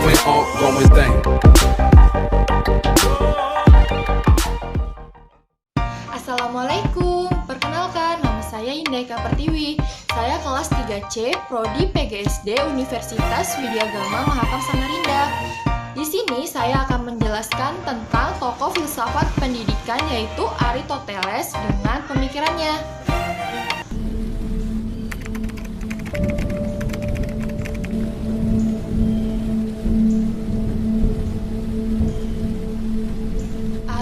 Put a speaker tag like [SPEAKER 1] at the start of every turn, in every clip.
[SPEAKER 1] ongoing thing.
[SPEAKER 2] Assalamualaikum, perkenalkan nama saya Indeka Pertiwi. Saya kelas 3C, Prodi PGSD Universitas Widyagama Mahakam Samarinda. Di sini saya akan menjelaskan tentang tokoh filsafat pendidikan yaitu Aristoteles dengan pemikirannya.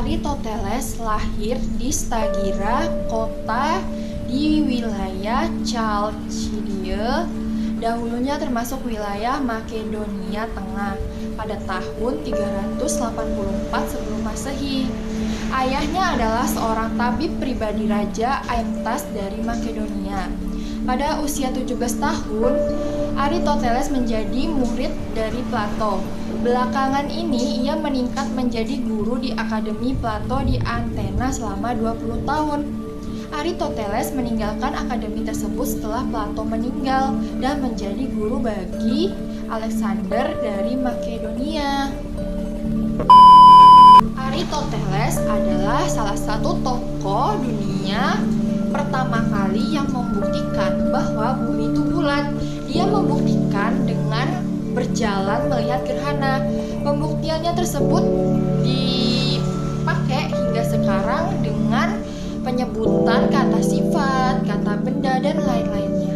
[SPEAKER 2] Aristoteles lahir di Stagira, kota di wilayah Chalcidia, dahulunya termasuk wilayah Makedonia Tengah, pada tahun 384 sebelum Masehi. Ayahnya adalah seorang tabib pribadi Raja Aemtas dari Makedonia. Pada usia 17 tahun, Aristoteles menjadi murid dari Plato. Belakangan ini ia meningkat menjadi guru di Akademi Plato di Athena selama 20 tahun. Aristoteles meninggalkan akademi tersebut setelah Plato meninggal dan menjadi guru bagi Alexander dari Makedonia. Aristoteles adalah salah satu tokoh dunia pertama kali yang membuktikan bahwa bumi itu bulat. Dia membuktikan dengan berjalan melihat gerhana. Pembuktiannya tersebut dipakai hingga sekarang dengan penyebutan kata sifat, kata benda, dan lain-lainnya.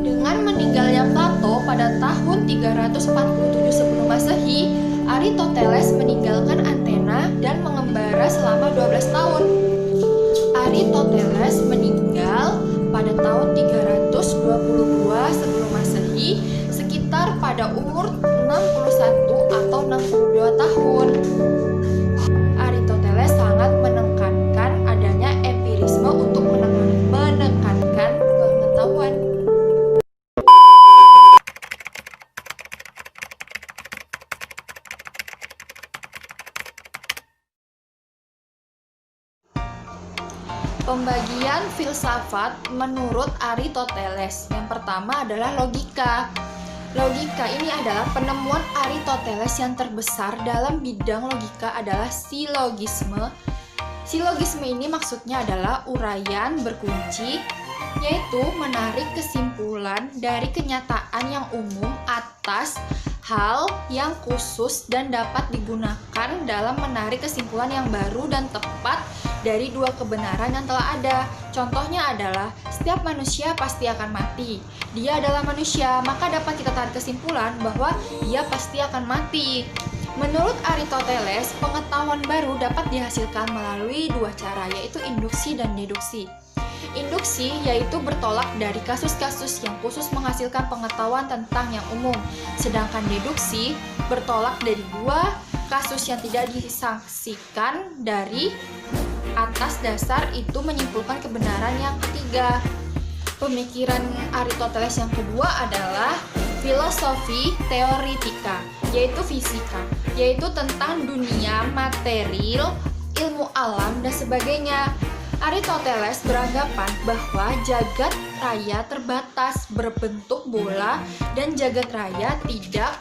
[SPEAKER 2] Dengan meninggalnya Plato pada tahun 347 sebelum Masehi, Aristoteles meninggalkan Athena dan mengembara selama 12 tahun. Aristoteles meninggal pada tahun 322 sebelum Masehi, sekitar pada umur 61 atau 62 tahun. Aristoteles sangat menekankan adanya empirisme untuk menekankan pengetahuan. Pembagian filsafat menurut Aristoteles. Yang pertama adalah logika. Logika ini adalah penemuan Aristoteles yang terbesar dalam bidang logika adalah silogisme. Silogisme ini maksudnya adalah uraian berkunci, yaitu menarik kesimpulan dari kenyataan yang umum atas hal yang khusus dan dapat digunakan dalam menarik kesimpulan yang baru dan tepat dari dua kebenaran yang telah ada. Contohnya adalah setiap manusia pasti akan mati. Dia adalah manusia, maka dapat kita tarik kesimpulan bahwa ia pasti akan mati. Menurut Aristoteles, pengetahuan baru dapat dihasilkan melalui dua cara, yaitu induksi dan deduksi. Induksi yaitu bertolak dari kasus-kasus yang khusus menghasilkan pengetahuan tentang yang umum, sedangkan deduksi bertolak dari dua kasus yang tidak disaksikan dari atas dasar itu menyimpulkan kebenaran yang ketiga. Pemikiran Aristoteles yang kedua adalah filosofi teoretika, yaitu fisika, yaitu tentang dunia, material, ilmu alam, dan sebagainya. Aristoteles beranggapan bahwa jagat raya terbatas, berbentuk bola, dan jagat raya tidak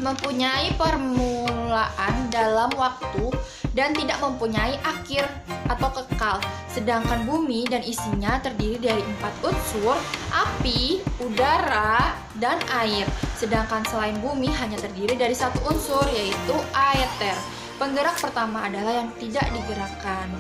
[SPEAKER 2] mempunyai permulaan dalam waktu dan tidak mempunyai akhir atau kekal. Sedangkan bumi dan isinya terdiri dari 4 unsur, api, udara, dan air. Sedangkan selain bumi hanya terdiri dari 1 unsur, yaitu aether. Penggerak pertama adalah yang tidak digerakkan.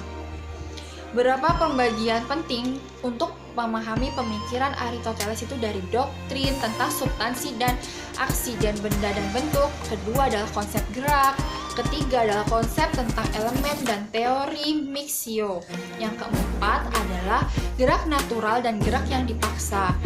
[SPEAKER 2] Beberapa pembagian penting untuk memahami pemikiran Aristoteles itu dari doktrin tentang substansi dan aksi dan benda dan bentuk. Kedua adalah konsep gerak. Ketiga adalah konsep tentang elemen dan teori mixio. Yang keempat adalah gerak natural dan gerak yang dipaksa.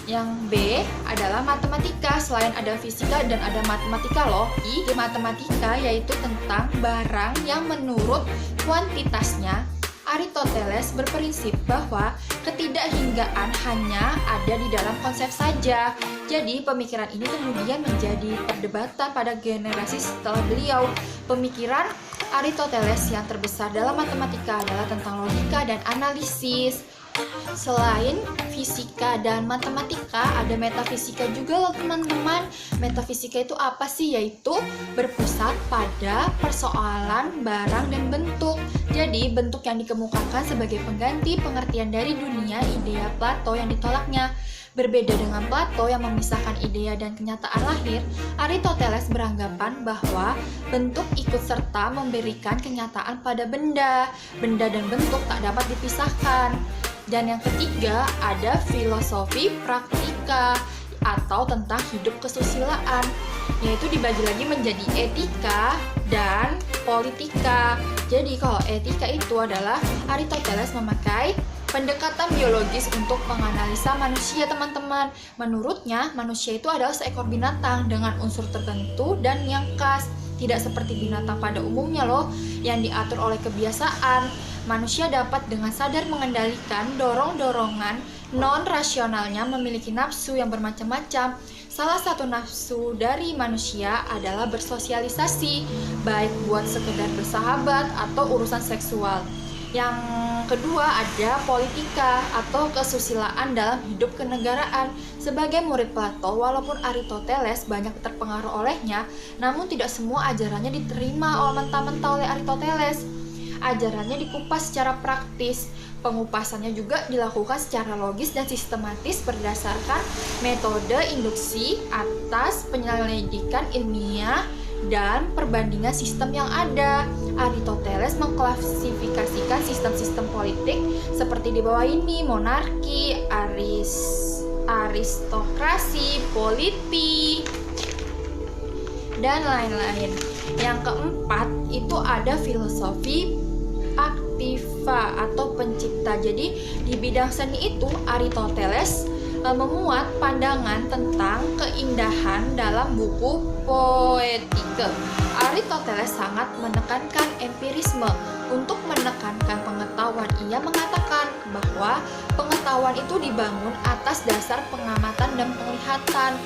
[SPEAKER 2] Yang B adalah matematika. Selain ada fisika dan ada matematika loh. I matematika yaitu tentang barang yang menurut kuantitasnya. Aristoteles berprinsip bahwa ketidakhinggaan hanya ada di dalam konsep saja. Jadi pemikiran ini kemudian menjadi perdebatan pada generasi setelah beliau. Pemikiran Aristoteles yang terbesar dalam matematika adalah tentang logika dan analisis. Selain fisika dan matematika, ada metafisika juga loh teman-teman. Metafisika itu apa sih? Yaitu berpusat pada persoalan barang dan bentuk. Jadi bentuk yang dikemukakan sebagai pengganti pengertian dari dunia idea Plato yang ditolaknya. Berbeda dengan Plato yang memisahkan idea dan kenyataan lahir, Aristoteles beranggapan bahwa bentuk ikut serta memberikan kenyataan pada benda. Benda dan bentuk tak dapat dipisahkan. Dan yang ketiga ada filosofi praktika atau tentang hidup kesusilaan, yaitu dibagi lagi menjadi etika dan politika. Jadi kalau etika itu adalah Aristoteles memakai pendekatan biologis untuk menganalisa manusia, teman-teman. Menurutnya, manusia itu adalah seekor binatang dengan unsur tertentu dan yang khas. Tidak seperti binatang pada umumnya loh, yang diatur oleh kebiasaan. Manusia dapat dengan sadar mengendalikan dorong-dorongan non-rasionalnya, memiliki nafsu yang bermacam-macam. Salah satu nafsu dari manusia adalah bersosialisasi, baik buat sekedar bersahabat atau urusan seksual. Yang kedua ada politika atau kesusilaan dalam hidup kenegaraan. Sebagai murid Plato, walaupun Aristoteles banyak terpengaruh olehnya, namun tidak semua ajarannya diterima mentah-mentah oleh Aristoteles. Ajarannya dikupas secara praktis. Pengupasannya juga dilakukan secara logis dan sistematis berdasarkan metode induksi atas penyelidikan ilmiah dan perbandingan sistem yang ada. Aristoteles mengklasifikasikan sistem-sistem politik seperti di bawah ini: monarki, aristokrasi, politi, dan lain-lain. Yang keempat itu ada filosofi aktiva atau pencipta. Jadi di bidang seni itu Aristoteles memuat pandangan tentang keindahan dalam buku Poetika. Aristoteles sangat menekankan empirisme. Untuk menekankan pengetahuan, ia mengatakan bahwa pengetahuan itu dibangun atas dasar pengamatan dan penglihatan.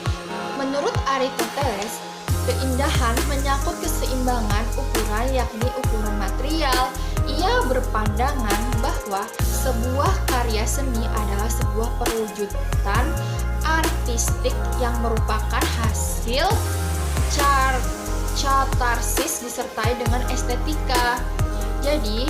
[SPEAKER 2] Menurut Aristoteles, keindahan menyangkut keseimbangan ukuran, yakni ukuran material. Ia berpandangan bahwa sebuah karya seni adalah sebuah perwujudan artistik yang merupakan hasil katarsis disertai dengan estetika. Jadi,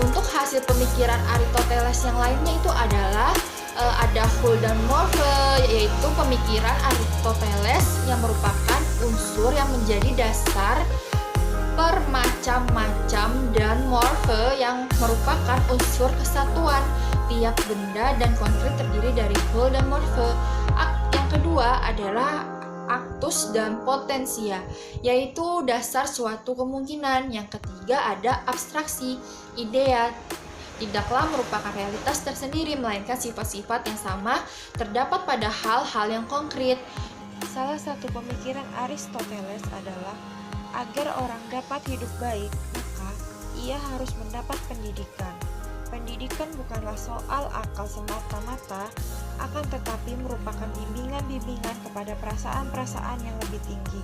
[SPEAKER 2] untuk hasil pemikiran Aristoteles yang lainnya itu adalah ada Hull dan Morphe, yaitu pemikiran Aristoteles yang merupakan unsur yang menjadi dasar bermacam-macam, dan Morphe yang merupakan unsur kesatuan. Tiap benda dan konkret terdiri dari Hull dan Morphe. Yang kedua adalah actus dan potensia, yaitu dasar suatu kemungkinan. Yang ketiga ada abstraksi. Idea tidaklah merupakan realitas tersendiri, melainkan sifat-sifat yang sama terdapat pada hal-hal yang konkret.
[SPEAKER 1] Salah satu pemikiran Aristoteles adalah agar orang dapat hidup baik, maka ia harus mendapat pendidikan. Pendidikan bukanlah soal akal semata-mata, akan tetapi merupakan bimbingan-bimbingan kepada perasaan-perasaan yang lebih tinggi,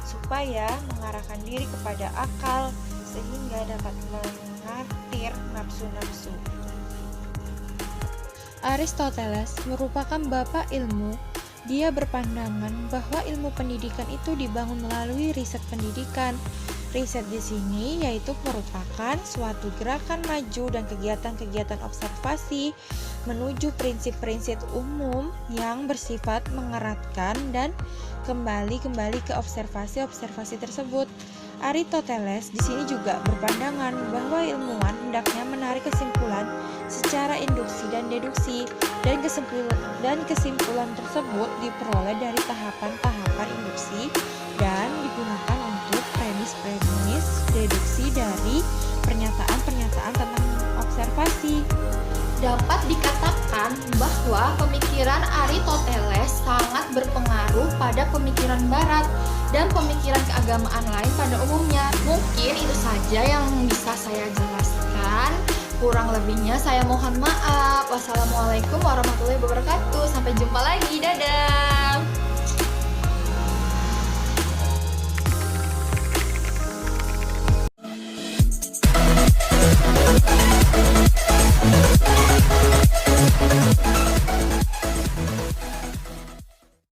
[SPEAKER 1] supaya mengarahkan diri kepada akal, sehingga dapat mengatir nafsu-nafsu.
[SPEAKER 3] Aristoteles merupakan bapak ilmu. Dia berpandangan bahwa ilmu pendidikan itu dibangun melalui riset pendidikan. Riset di sini yaitu merupakan suatu gerakan maju dan kegiatan-kegiatan observasi menuju prinsip-prinsip umum yang bersifat mengeratkan dan kembali ke observasi-observasi tersebut. Aristoteles di sini juga berpandangan bahwa ilmuwan hendaknya menarik kesimpulan secara induksi dan deduksi, dan kesimpulan tersebut diperoleh dari tahapan-tahapan induksi dan digunakan untuk premis-premis deduksi dari pernyataan-pernyataan tentang observasi.
[SPEAKER 2] Dapat dikatakan bahwa pemikiran Aristoteles sangat berpengaruh pada pemikiran Barat dan pemikiran keagamaan lain pada umumnya. Mungkin itu saja yang bisa saya jelaskan. Kurang lebihnya saya mohon maaf. Wassalamualaikum warahmatullahi wabarakatuh. Sampai jumpa lagi. Dadah.